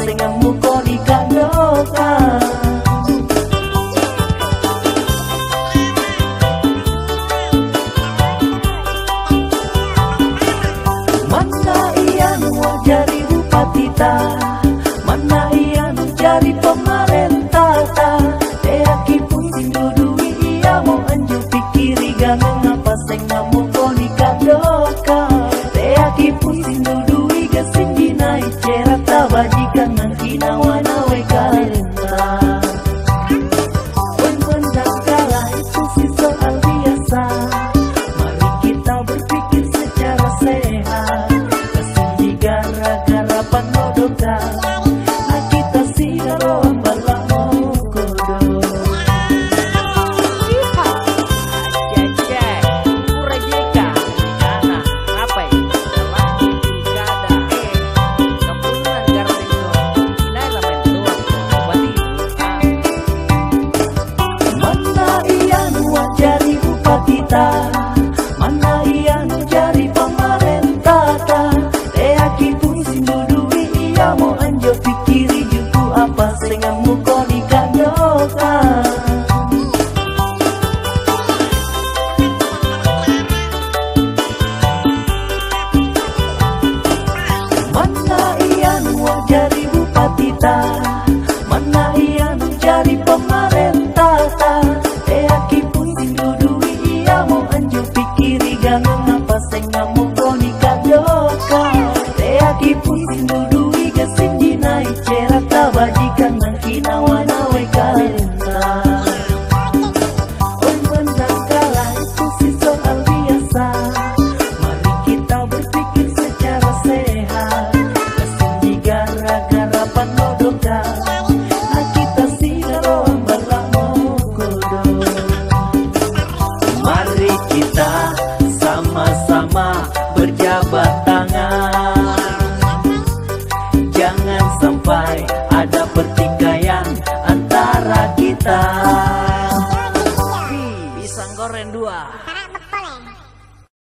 sengamu kau dikadokan. Mana ia nu jadi bupati ta, mana ia nu jadi pemerintah ta. Deaki pusing dudui ia mau anju pikiri ganeng apa sengamu kau dikadokan. Deaki pusing dudui gasing dinai cerita bajikan nanti nawa-nawe kalenta. Oi mendang kalah itu sih soal biasa. Mari kita berpikir secara sehat. Kesini gara-gara panodoka. Nah kita sih roh balak mau kodo. Mana ia nu jadi pemerintah ta. Deaki pusing dudui ia mau anjo pikiri juku apa sengamu kau dikadokan. Mana ia nu jadi bupati ta, mana ia nu jadi pemerintah ta. Deaki pusing dudui ia mau anju pikiri ganeng apa sengamu kau dikadokan. Deaki pusing dudui gasing dinai cerita bajikan nanti nawa-nawe kalenta. Oi mendang kalah itu sih soal biasa. Mari kita berpikir secara sehat. Kesini gara-gara panodoka. Nah kita sih roh balak mau kodo. Mari kita sama-sama berjabat tangan. Jangan sampai ada pertikaian.